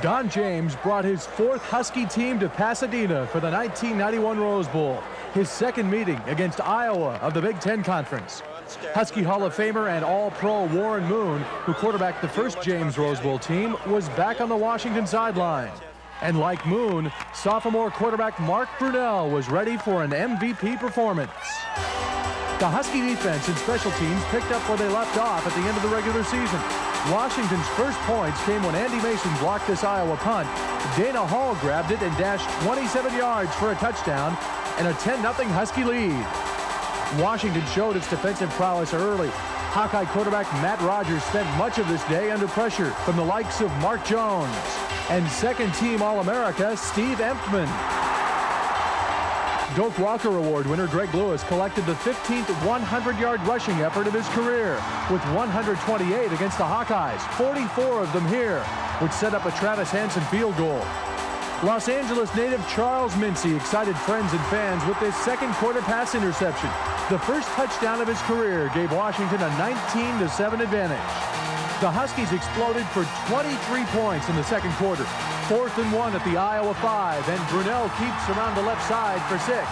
Don James brought his fourth Husky team to Pasadena for the 1991 Rose Bowl, his second meeting against Iowa of the Big Ten Conference. Husky Hall of Famer and All-Pro Warren Moon, who quarterbacked the first James Rose Bowl team, was back on the Washington sideline. And like Moon, sophomore quarterback Mark Brunell was ready for an MVP performance. The Husky defense and special teams picked up where they left off at the end of the regular season. Washington's first points came when Andy Mason blocked this Iowa punt. Dana Hall grabbed it and dashed 27 yards for a touchdown and a 10-0 Husky lead. Washington showed its defensive prowess early. Hawkeye quarterback Matt Rogers spent much of this day under pressure from the likes of Mark Jones and second-team All-America Steve Emptman. Doak Walker Award winner Greg Lewis collected the 15th 100-yard rushing effort of his career with 128 against the Hawkeyes, 44 of them here, which set up a Travis Hansen field goal. Los Angeles native Charles Mincy excited friends and fans with this second quarter pass interception. The first touchdown of his career gave Washington a 19-7 advantage. The Huskies exploded for 23 points in the second quarter. 4th and 1 at the Iowa 5, and Brunell keeps around the left side for 6.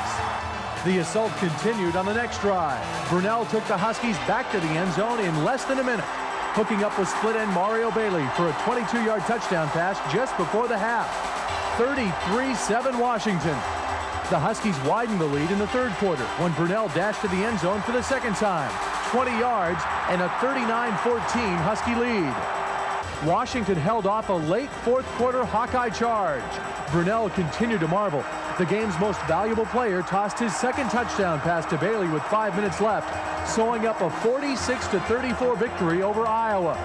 The assault continued on the next drive. Brunell took the Huskies back to the end zone in less than a minute, hooking up with split end Mario Bailey for a 22-yard touchdown pass just before the half. 33-7 Washington. The Huskies widened the lead in the third quarter when Brunell dashed to the end zone for the second time. 20 yards and a 39-14 Husky lead. Washington held off a late fourth quarter Hawkeye charge. Brunell continued to marvel. The game's most valuable player tossed his second touchdown pass to Bailey with 5 minutes left, sewing up a 46-34 victory over Iowa.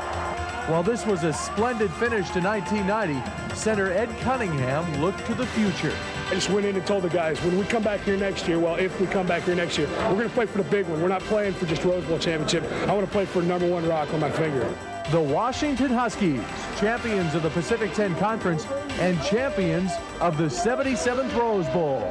While this was a splendid finish to 1990, center Ed Cunningham looked to the future. I just went in and told the guys, when we come back here next year, well, if we come back here next year, we're going to play for the big one. We're not playing for just Rose Bowl championship. I want to play for #1 rock on my finger. The Washington Huskies, champions of the Pacific 10 Conference and champions of the 77th Rose Bowl.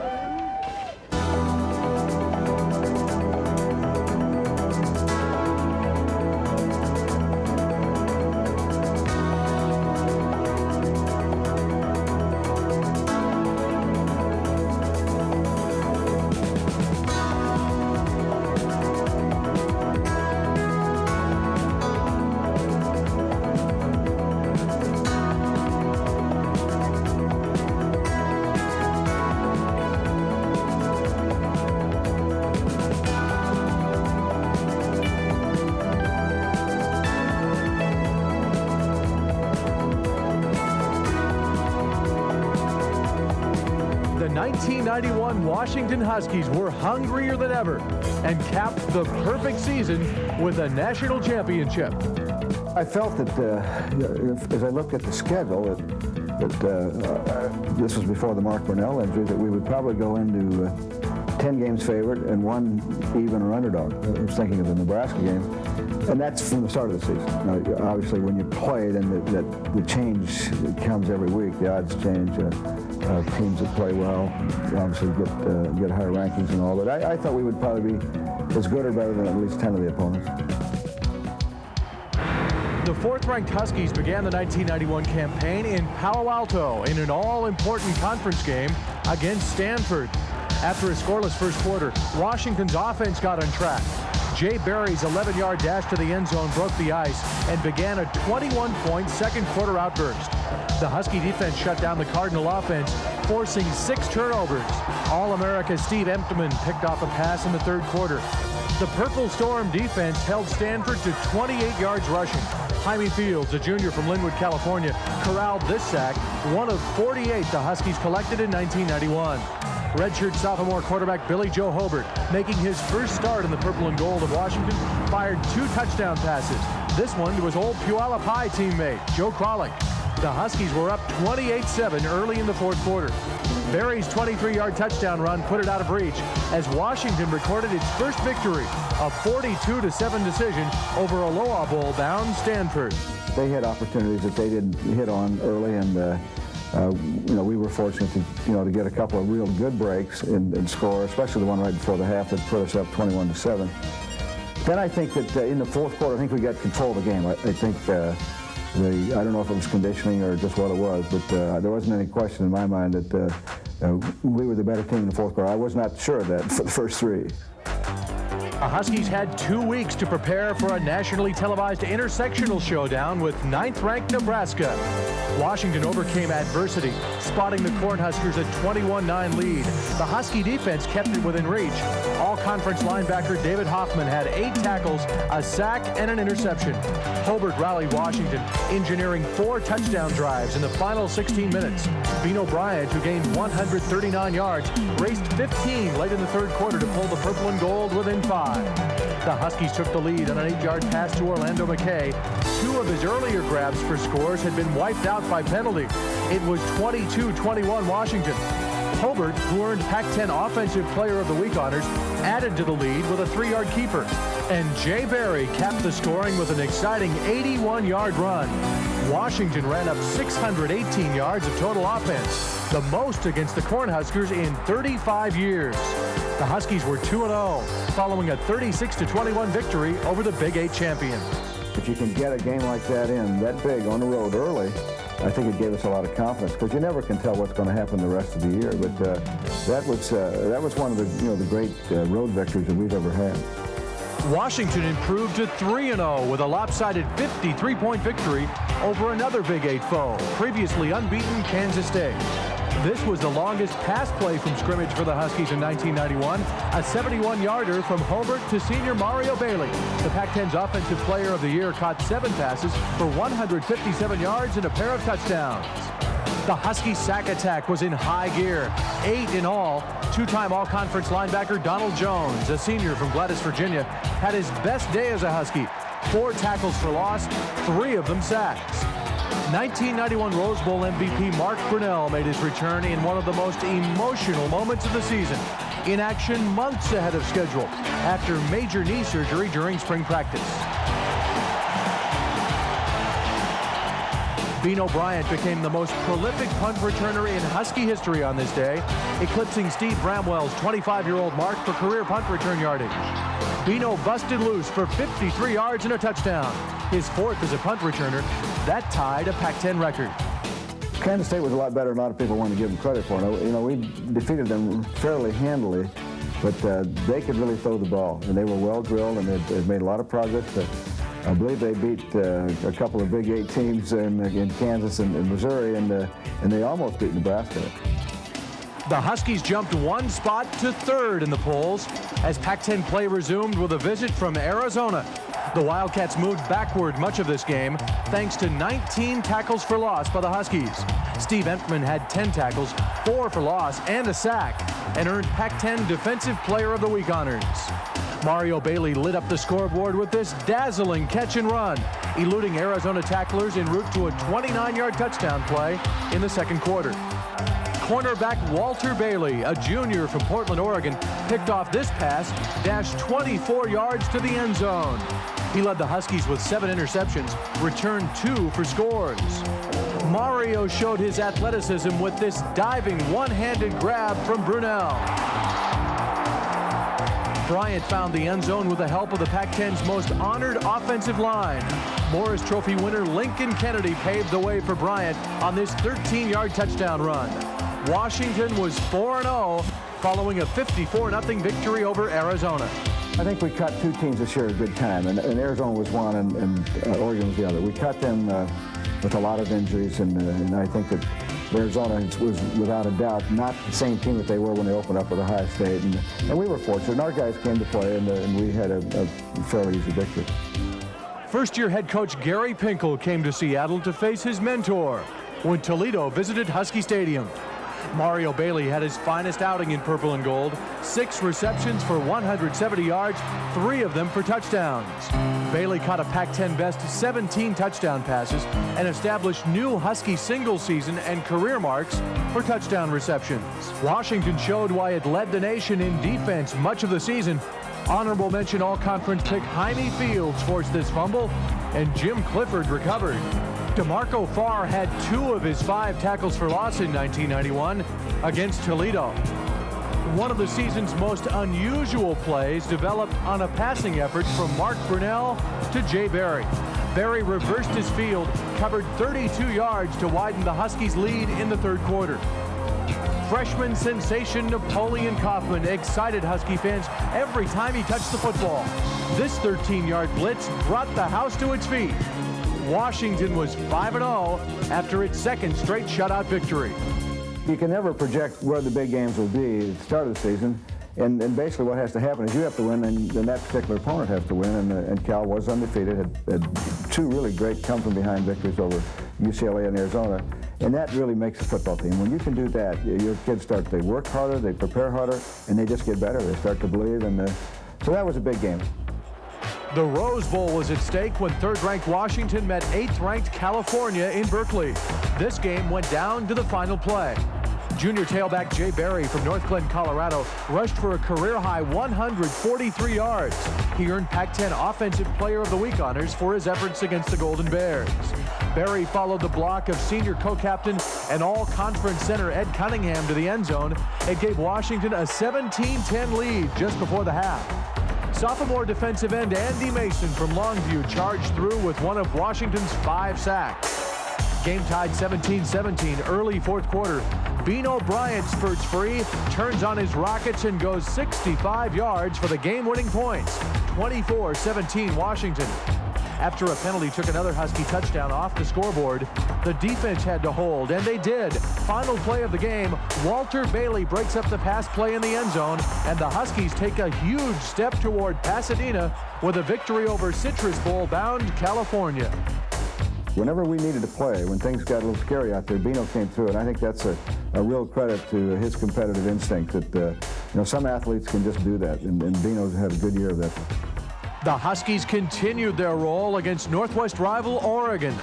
The 1991 Washington Huskies were hungrier than ever and capped the perfect season with a national championship. I felt that as I looked at the schedule, that this was before the Mark Brunell injury, that we would probably go into 10 games favored and 1 even or underdog. I was thinking of the Nebraska game. And that's from the start of the season. Now, obviously, when you play, then the change comes every week. The odds change. Teams that play well obviously get higher rankings and all. But I thought we would probably be as good or better than at least 10 of the opponents. The 4th-ranked Huskies began the 1991 campaign in Palo Alto in an all-important conference game against Stanford. After a scoreless first quarter, Washington's offense got on track. Jay Berry's 11-yard dash to the end zone broke the ice and began a 21-point second quarter outburst. The Husky defense shut down the Cardinal offense, forcing 6 turnovers. All-America Steve Emptman picked off a pass in the third quarter. The Purple Storm defense held Stanford to 28 yards rushing. Jaime Fields, a junior from Linwood, California, corralled this sack, one of 48 the Huskies collected in 1991. Redshirt sophomore quarterback Billy Joe Hobart, making his first start in the purple and gold of Washington, fired 2 touchdown passes. This one to his old Puyallup High teammate, Joe Crawley. The Huskies were up 28-7 early in the fourth quarter. Berry's 23-yard touchdown run put it out of reach as Washington recorded its first victory, a 42-7 decision over a Aloha Bowl-bound Stanford. They had opportunities that they didn't hit on early, and we were fortunate to get a couple of real good breaks and score, especially the one right before the half that put us up 21-7. Then I think that in the fourth quarter, I think we got control of the game. I think I don't know if it was conditioning or just what it was, but there wasn't any question in my mind that we were the better team in the fourth quarter. I was not sure of that for the first three. The Huskies had 2 weeks to prepare for a nationally televised intersectional showdown with 9th-ranked Nebraska. Washington overcame adversity, spotting the Cornhuskers a 21-9 lead. The Husky defense kept it within reach. All-conference linebacker David Hoffman had 8 tackles, a sack, and an interception. Hobart rallied Washington, engineering 4 touchdown drives in the final 16 minutes. Bean O'Brien, who gained 139 yards, raced 15 late in the third quarter to pull the purple and gold within 5. The Huskies took the lead on an 8-yard pass to Orlando McKay. 2 of his earlier grabs for scores had been wiped out by penalty. It was 22-21 Washington. Hobart, who earned Pac-10 Offensive Player of the Week honors, added to the lead with a 3-yard keeper. And Jay Berry capped the scoring with an exciting 81-yard run. Washington ran up 618 yards of total offense, the most against the Cornhuskers in 35 years. The Huskies were 2-0, following a 36-21 victory over the Big 8 champions. If you can get a game like that in that big on the road early, I think it gave us a lot of confidence, because you never can tell what's going to happen the rest of the year. But that was one of the great road victories that we've ever had. Washington improved to 3-0 with a lopsided 53-point victory over another Big 8 foe, previously unbeaten Kansas State. This was the longest pass play from scrimmage for the Huskies in 1991, a 71-yarder from Hobart to senior Mario Bailey. The Pac-10's Offensive Player of the Year caught 7 passes for 157 yards and a pair of touchdowns. The Husky sack attack was in high gear, 8 in all. 2-time All-Conference linebacker Donald Jones, a senior from Gladys, Virginia, had his best day as a Husky. 4 tackles for loss, 3 of them sacks. 1991 Rose Bowl MVP Mark Brunell made his return in one of the most emotional moments of the season. In action months ahead of schedule after major knee surgery during spring practice. Bean O'Brien became the most prolific punt returner in Husky history on this day, eclipsing Steve Bramwell's 25-year-old mark for career punt return yardage. Beano busted loose for 53 yards and a touchdown, his 4th as a punt returner. That tied a Pac-10 record. Kansas State was a lot better than a lot of people want to give them credit for. We defeated them fairly handily, but they could really throw the ball, and they were well drilled, and they've made a lot of progress. I believe they beat a couple of Big 8 teams in Kansas and Missouri, and they almost beat Nebraska. The Huskies jumped 1 spot to 3rd in the polls as Pac-10 play resumed with a visit from Arizona. The Wildcats moved backward much of this game thanks to 19 tackles for loss by the Huskies. Steve Entman had 10 tackles, 4 for loss, and a sack, and earned Pac-10 Defensive Player of the Week honors. Mario Bailey lit up the scoreboard with this dazzling catch and run, eluding Arizona tacklers en route to a 29-yard touchdown play in the second quarter. Cornerback Walter Bailey, a junior from Portland, Oregon, picked off this pass, dashed 24 yards to the end zone. He led the Huskies with 7 interceptions, returned 2 for scores. Mario showed his athleticism with this diving one-handed grab from Brunell. Bryant found the end zone with the help of the Pac-10's most honored offensive line. Morris Trophy winner Lincoln Kennedy paved the way for Bryant on this 13-yard touchdown run. Washington was 4-0 following a 54-0 victory over Arizona. I think we cut 2 teams this year at a good time, and Arizona was one and Oregon was the other. We cut them with a lot of injuries, and I think that Arizona was, without a doubt, not the same team that they were when they opened up with Ohio State, and we were fortunate. And our guys came to play, and we had a fairly easy victory. First-year head coach Gary Pinkel came to Seattle to face his mentor when Toledo visited Husky Stadium. Mario Bailey had his finest outing in purple and gold, 6 receptions for 170 yards, 3 of them for touchdowns. Bailey caught a Pac-10 best 17 touchdown passes and established new Husky single season and career marks for touchdown receptions. Washington showed why it led the nation in defense much of the season. Honorable mention All-Conference pick Jaime Fields forced this fumble, and Jim Clifford recovered. DeMarco Farr had 2 of his 5 tackles for loss in 1991 against Toledo. One of the season's most unusual plays developed on a passing effort from Mark Brunell to Jay Berry. Berry reversed his field, covered 32 yards to widen the Huskies' lead in the third quarter. Freshman sensation Napoleon Kaufman excited Husky fans every time he touched the football. This 13-yard blitz brought the house to its feet. Washington was 5-0 after its second straight shutout victory. You can never project where the big games will be at the start of the season. And basically what has to happen is you have to win, and that particular opponent has to win. And Cal was undefeated, had two really great come-from-behind victories over UCLA and Arizona. And that really makes the football team. When you can do that, your kids start to work harder, they prepare harder, and they just get better. They start to believe. And so that was a big game. The Rose Bowl was at stake when third-ranked Washington met eighth-ranked California in Berkeley. This game went down to the final play. Junior tailback Jay Berry from North Glen, Colorado, rushed for a career-high 143 yards. He earned Pac-10 Offensive Player of the Week honors for his efforts against the Golden Bears. Berry followed the block of senior co-captain and all-conference center Ed Cunningham to the end zone. It gave Washington a 17-10 lead just before the half. Sophomore defensive end Andy Mason from Longview charged through with one of Washington's 5 sacks. Game tied 17-17 early fourth quarter. Bino Bryant spurts free, turns on his Rockets, and goes 65 yards for the game-winning points. 24-17 Washington. After a penalty took another Husky touchdown off the scoreboard, the defense had to hold, and they did. Final play of the game, Walter Bailey breaks up the pass play in the end zone, and the Huskies take a huge step toward Pasadena with a victory over Citrus Bowl-bound California. Whenever we needed to play, when things got a little scary out there, Bino came through, and I think that's a real credit to his competitive instinct that, some athletes can just do that, and Bino's had a good year of that. The Huskies continued their roll against Northwest rival Oregon.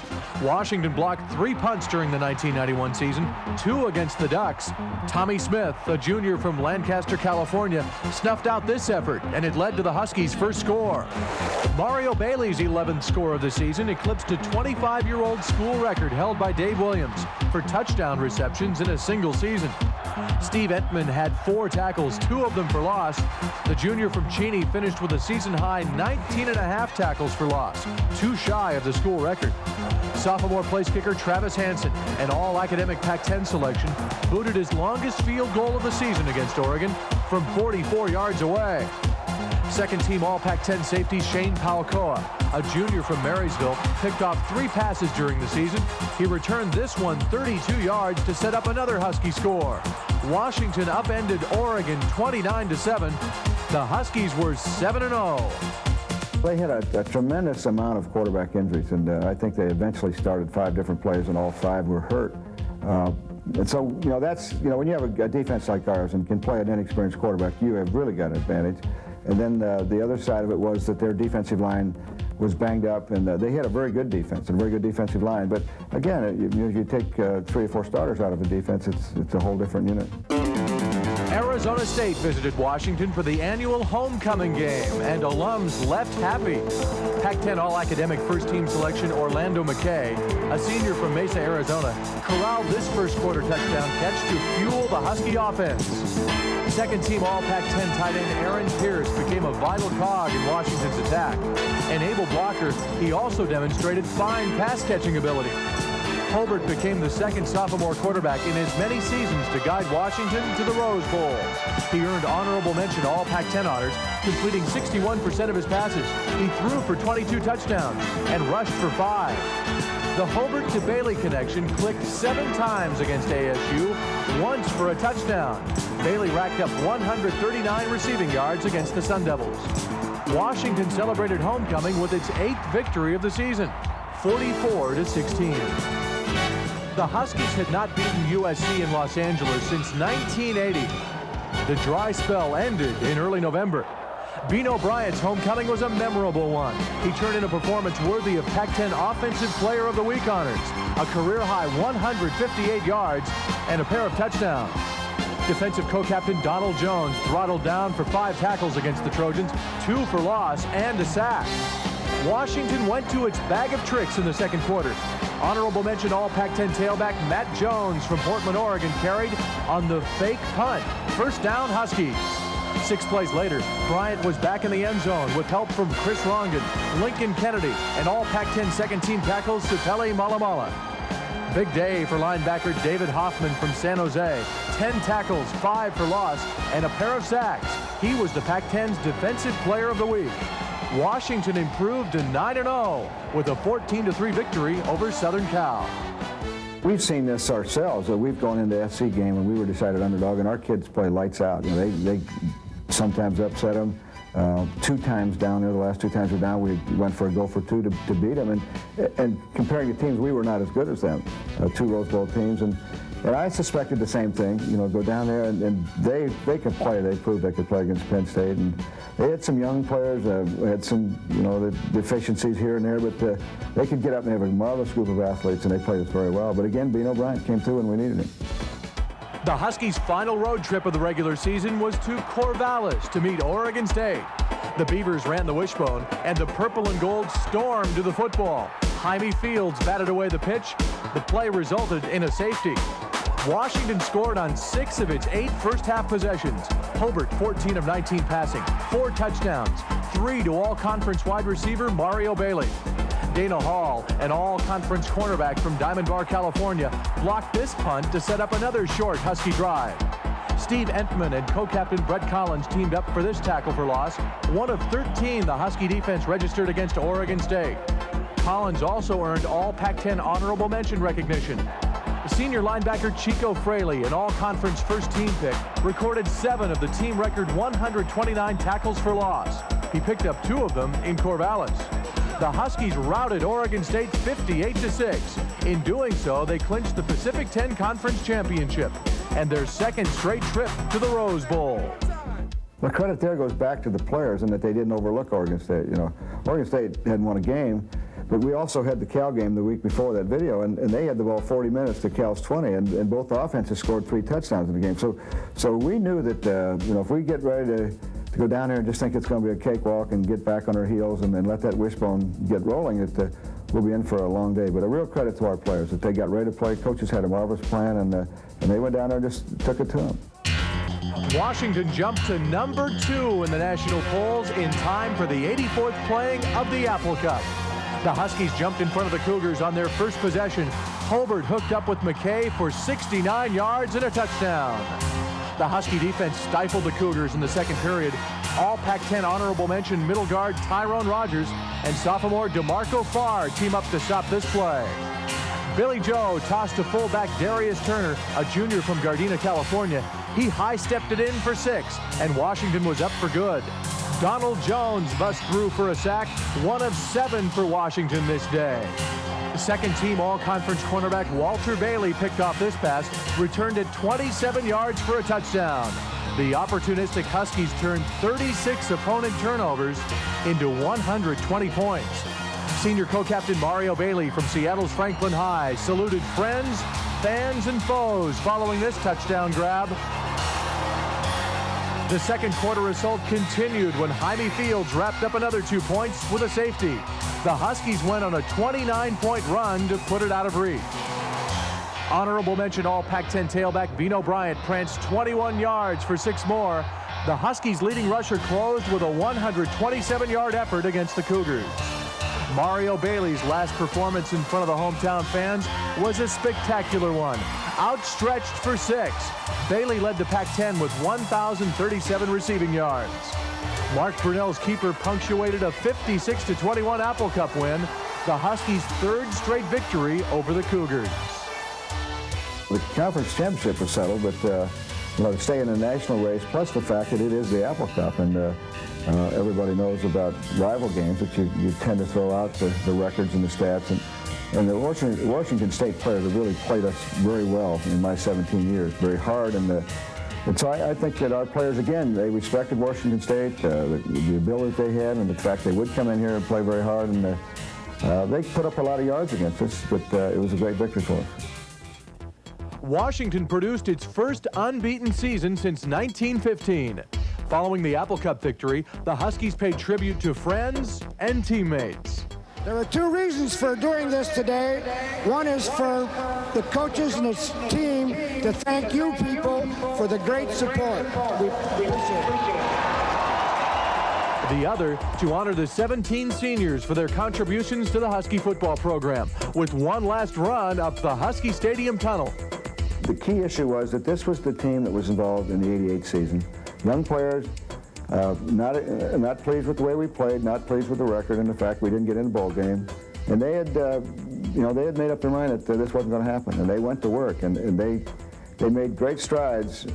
Washington blocked 3 punts during the 1991 season, 2 against the Ducks. Tommy Smith, a junior from Lancaster, California, snuffed out this effort, and it led to the Huskies' first score. Mario Bailey's 11th score of the season eclipsed a 25-year-old school record held by Dave Williams for touchdown receptions in a single season. Steve Entman had 4 tackles, 2 of them for loss. The junior from Cheney finished with a season-high 19.5 tackles for loss, 2 shy of the school record. Sophomore place kicker Travis Hansen, an all-academic Pac-10 selection, booted his longest field goal of the season against Oregon from 44 yards away. Second-team All-Pac-10 safety Shane Palcoa, a junior from Marysville, picked off 3 passes during the season. He returned this one 32 yards to set up another Husky score. Washington upended Oregon 29-7. The Huskies were 7-0. They had a tremendous amount of quarterback injuries, and I think they eventually started 5 different players, and all 5 were hurt. And so, that's, when you have a defense like ours and can play an inexperienced quarterback, you have really got an advantage. And then the other side of it was that their defensive line was banged up, and they had a very good defense and a very good defensive line. But again, you take 3 or 4 starters out of the defense, it's a whole different unit. Arizona State visited Washington for the annual homecoming game, and alums left happy. Pac-10 All-Academic first-team selection Orlando McKay, a senior from Mesa, Arizona, corralled this first-quarter touchdown catch to fuel the Husky offense. Second-team All-Pac-10 tight end Aaron Pierce became a vital cog in Washington's attack. An able blocker, he also demonstrated fine pass-catching ability. Hobart became the second sophomore quarterback in as many seasons to guide Washington to the Rose Bowl. He earned honorable mention All Pac-10 honors, completing 61% of his passes. He threw for 22 touchdowns and rushed for 5. The Hobart to Bailey connection clicked 7 times against ASU, once for a touchdown. Bailey racked up 139 receiving yards against the Sun Devils. Washington celebrated homecoming with its 8th victory of the season, 44-16. The Huskies had not beaten USC in Los Angeles since 1980. The dry spell ended in early November. Bino Bryant's homecoming was a memorable one. He turned in a performance worthy of Pac-10 Offensive Player of the Week honors, a career-high 158 yards, and a pair of touchdowns. Defensive co-captain Donald Jones throttled down for 5 tackles against the Trojans, 2 for loss, and a sack. Washington went to its bag of tricks in the second quarter. Honorable mention All Pac-10 tailback Matt Jones from Portland, Oregon carried on the fake punt. First down, Huskies. 6 plays later, Bryant was back in the end zone with help from Chris Rongan, Lincoln Kennedy, and all Pac-10 second-team tackles to Pele Malamala. Big day for linebacker David Hoffman from San Jose. 10 tackles, 5 for loss, and a pair of sacks. He was the Pac-10's Defensive Player of the Week. Washington improved to 9-0 with a 14-3 victory over Southern Cal. We've seen this ourselves. We've gone into the SC game and we were decided underdog, and our kids play lights out. You know, they sometimes upset them. 2 times down there, the last 2 times we're down, we went for a go for 2 to beat them. And comparing the teams, we were not as good as them. 2 Rose Bowl teams, and I suspected the same thing. You know, go down there and they could play. They proved they could play against Penn State, and they had some young players. Had some, you know, the deficiencies here and there, but they could get up and have a marvelous group of athletes, and they played us very well. But again, Bino Bryant came through when we needed him. The Huskies' final road trip of the regular season was to Corvallis to meet Oregon State. The Beavers ran the wishbone, and the purple and gold stormed to the football. Jaime Fields batted away the pitch. The play resulted in a safety. Washington scored on 6 of its 8 first-half possessions. Hobart, 14 of 19 passing, 4 touchdowns, 3 to all-conference wide receiver Mario Bailey. Dana Hall, an all-conference cornerback from Diamond Bar, California, blocked this punt to set up another short Husky drive. Steve Entman and co-captain Brett Collins teamed up for this tackle for loss, 1 of 13 the Husky defense registered against Oregon State. Collins also earned all Pac-10 honorable mention recognition. Senior linebacker Chico Fraley, an all-conference first-team pick, recorded 7 of the team record 129 tackles for loss. He picked up 2 of them in Corvallis. The Huskies routed Oregon State 58-6. In doing so, they clinched the Pacific 10 Conference Championship and their 2nd straight trip to the Rose Bowl. The credit there goes back to the players and that they didn't overlook Oregon State. You know, Oregon State hadn't won a game, but we also had the Cal game the week before that video, and they had the ball 40 minutes to Cal's 20, and both offenses scored 3 touchdowns in the game. So we knew that you know, if we get ready to go down there and just think it's going to be a cakewalk and get back on our heels and then let that wishbone get rolling, we'll be in for a long day. But a real credit to our players that they got ready to play. Coaches had a marvelous plan, and they went down there and just took it to them. Washington jumped to number 2 in the national polls in time for the 84th playing of the Apple Cup. The Huskies jumped in front of the Cougars on their first possession. Hobart hooked up with McKay for 69 yards and a touchdown. The Husky defense stifled the Cougars in the second period. All Pac-10 honorable mention middle guard Tyrone Rogers and sophomore DeMarco Farr team up to stop this play. Billy Joe tossed to fullback Darius Turner, a junior from Gardena, California. He high-stepped it in for 6, and Washington was up for good. Donald Jones bust through for a sack, 1 of 7 for Washington this day. Second-team all-conference cornerback Walter Bailey picked off this pass, returned it 27 yards for a touchdown. The opportunistic Huskies turned 36 opponent turnovers into 120 points. Senior co-captain Mario Bailey from Seattle's Franklin High saluted friends, fans, and foes following this touchdown grab. The second quarter assault continued when Jaime Fields wrapped up another 2 points with a safety. The Huskies went on a 29-point run to put it out of reach. Honorable mention all Pac-10 tailback Vino Bryant pranced 21 yards for 6 more. The Huskies' leading rusher closed with a 127-yard effort against the Cougars. Mario Bailey's last performance in front of the hometown fans was a spectacular one. Outstretched for 6, Bailey led the Pac-10 with 1,037 receiving yards. Mark Brunell's keeper punctuated a 56-21 Apple Cup win, the Huskies' 3rd straight victory over the Cougars. The conference championship was settled, but you know, to stay in the national race, plus the fact that it is the Apple Cup, and everybody knows about rival games that you tend to throw out the records and the stats, and the Washington State players have really played us very well in my 17 years, very hard, and so I think that our players, again, they respected Washington State, the ability they had, and the fact they would come in here and play very hard, and they put up a lot of yards against us, but it was a great victory for us. Washington produced its first unbeaten season since 1915. Following the Apple Cup victory, the Huskies paid tribute to friends and teammates. There are 2 reasons for doing this today. One is for the coaches and his team to thank you people for the great support. We appreciate it. The other to honor the 17 seniors for their contributions to the Husky football program with one last run up the Husky Stadium tunnel. The key issue was that this was the team that was involved in the '88 season. Young players, not pleased with the way we played, not pleased with the record and the fact we didn't get in the bowl game. And they had, they had made up their mind that this wasn't going to happen. And they went to work, and they made great strides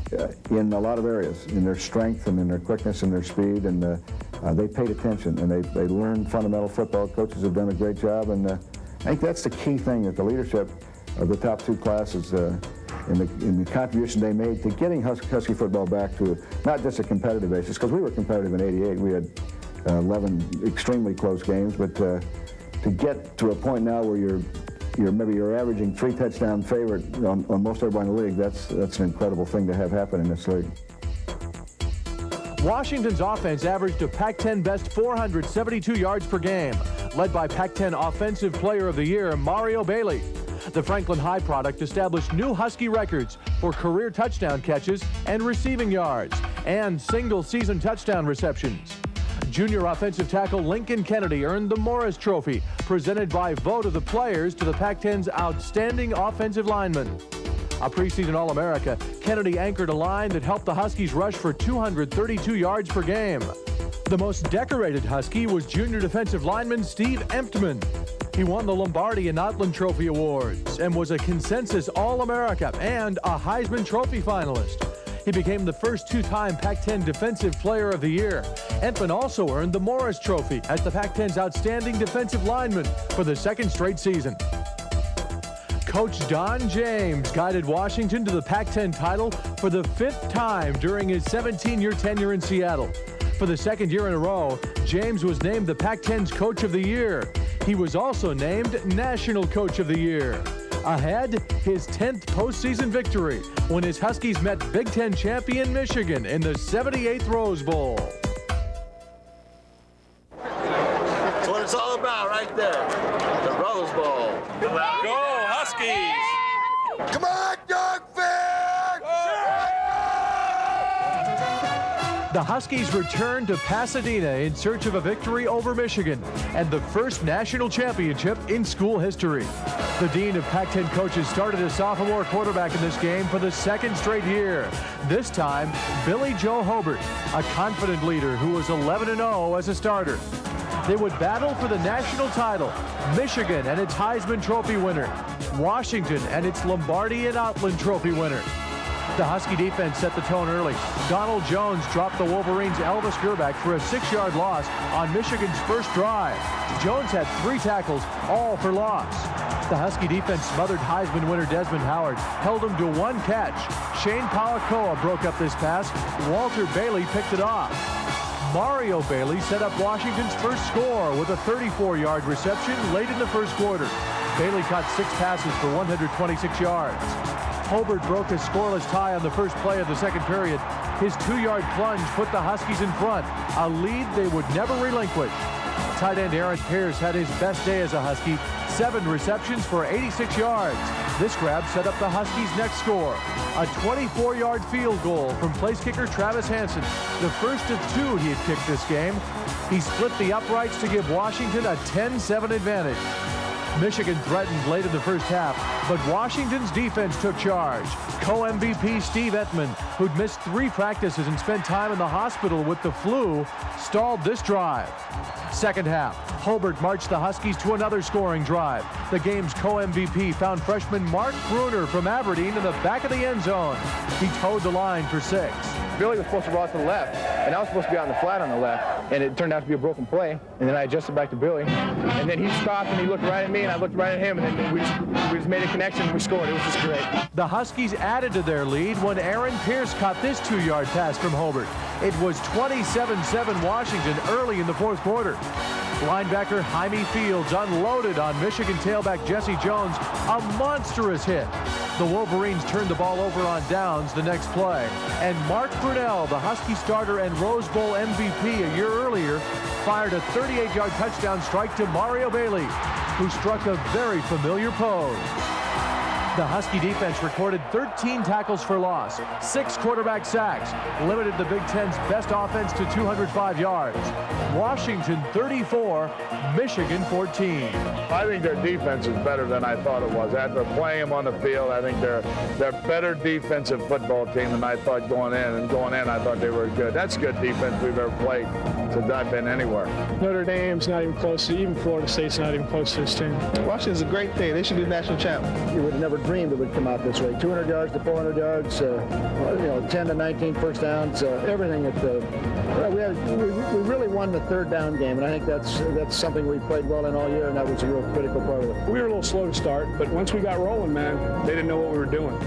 in a lot of areas, in their strength and in their quickness and their speed, and they paid attention, and they learned fundamental football. Coaches have done a great job, and I think that's the key thing, that the leadership of the top two classes in the contribution they made to getting Husky football back to not just a competitive basis, because we were competitive in '88. We had 11 extremely close games, but to get to a point now where you're averaging 3 touchdown favorite on most everybody in the league, that's an incredible thing to have happen in this league. Washington's offense averaged a Pac-10 best 472 yards per game, led by Pac-10 Offensive Player of the Year, Mario Bailey. The Franklin High product established new Husky records for career touchdown catches and receiving yards, and single-season touchdown receptions. Junior offensive tackle Lincoln Kennedy earned the Morris Trophy, presented by vote of the players to the Pac-10's outstanding offensive lineman. A preseason All-America, Kennedy anchored a line that helped the Huskies rush for 232 yards per game. The most decorated Husky was junior defensive lineman Steve Emptman. He won the Lombardi and Outland Trophy Awards and was a consensus All-America and a Heisman Trophy finalist. He became the first 2-time Pac-10 Defensive Player of the Year. Emptman also earned the Morris Trophy as the Pac-10's Outstanding Defensive Lineman for the 2nd straight season. Coach Don James guided Washington to the Pac-10 title for the 5th time during his 17-year tenure in Seattle. For the 2nd year in a row, James was named the Pac-10's Coach of the Year. He was also named National Coach of the Year. Ahead, his 10th postseason victory when his Huskies met Big Ten champion Michigan in the 78th Rose Bowl. That's what it's all about right there, the Rose Bowl. Go Huskies! Come on, Dogfish! The Huskies returned to Pasadena in search of a victory over Michigan and the first national championship in school history. The Dean of Pac-10 coaches started a sophomore quarterback in this game for the 2nd straight year. This time, Billy Joe Hobart, a confident leader who was 11-0 as a starter. They would battle for the national title, Michigan and its Heisman Trophy winner, Washington and its Lombardi and Outland Trophy winner. The Husky defense set the tone early. Donald Jones dropped the Wolverines' Elvis Gerback for a 6-yard loss on Michigan's first drive. Jones had 3 tackles, all for loss. The Husky defense smothered Heisman winner Desmond Howard, held him to 1 catch. Shane Palacoa broke up this pass. Walter Bailey picked it off. Mario Bailey set up Washington's first score with a 34-yard reception late in the first quarter. Bailey caught 6 passes for 126 yards. Hobart broke a scoreless tie on the first play of the 2nd period. His 2-yard plunge put the Huskies in front, a lead they would never relinquish. Tight end Aaron Pierce had his best day as a Husky, 7 receptions for 86 yards. This grab set up the Huskies' next score, a 24-yard field goal from place kicker Travis Hansen, the first of 2 he had kicked this game. He split the uprights to give Washington a 10-7 advantage. Michigan threatened late in the first half, but Washington's defense took charge. Co-MVP Steve Ettman, who'd missed 3 practices and spent time in the hospital with the flu, stalled this drive. Second half, Hobart marched the Huskies to another scoring drive. The game's co-MVP found freshman Mark Bruner from Aberdeen in the back of the end zone. He towed the line for 6. Billy was supposed to roll out to the left, and I was supposed to be on the flat on the left, and it turned out to be a broken play. And then I adjusted back to Billy, and then he stopped and he looked right at me, and I looked right at him, and then we just made a connection and we scored. It was just great. The Huskies added to their lead when Aaron Pierce caught this 2-yard pass from Hobart. It was 27-7 Washington early in the 4th quarter. Linebacker Jaime Fields unloaded on Michigan tailback Jesse Jones, a monstrous hit. The Wolverines turned the ball over on downs the next play, and Mark Brunell, the Husky starter and Rose Bowl MVP a year earlier, fired a 38-yard touchdown strike to Mario Bailey, who struck a very familiar pose. The Husky defense recorded 13 tackles for loss, 6 quarterback sacks, limited the Big Ten's best offense to 205 yards. Washington 34, Michigan 14. I think their defense is better than I thought it was. After playing them on the field, I think they're a better defensive football team than I thought going in. And going in, I thought they were good. That's good defense we've ever played since I've been anywhere. Notre Dame's not even close to, even Florida State's not even close to this team. Washington's a great team. They should be national champ. You would have never dreamed it would come out this way. 200 yards to 400 yards, 10 to 19 first downs, everything. We really won the third down game, and I think that's something we played well in all year, and that was a real critical part of it. We were a little slow to start, but once we got rolling, man, they didn't know what we were doing.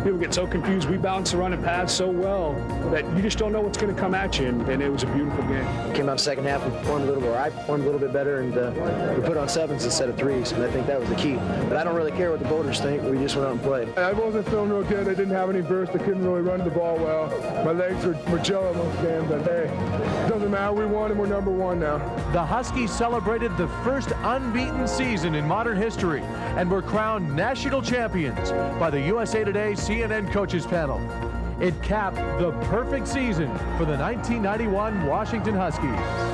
People get so confused. We balanced the run and pass so well that you just don't know what's going to come at you, and it was a beautiful game. Came out second half, we performed a little more. I performed a little bit better, and we put on 7s instead of 3s, and I think that was the key. But I don't really care what the voters think. We just went out and played. I wasn't feeling real good. I didn't have any burst. I couldn't really run the ball well. My legs were jello most games, but hey, it doesn't matter. We won, and we're number 1 now. The Huskies celebrated the first unbeaten season in modern history and were crowned national champions by the USA Today CNN coaches panel. It capped the perfect season for the 1991 Washington Huskies.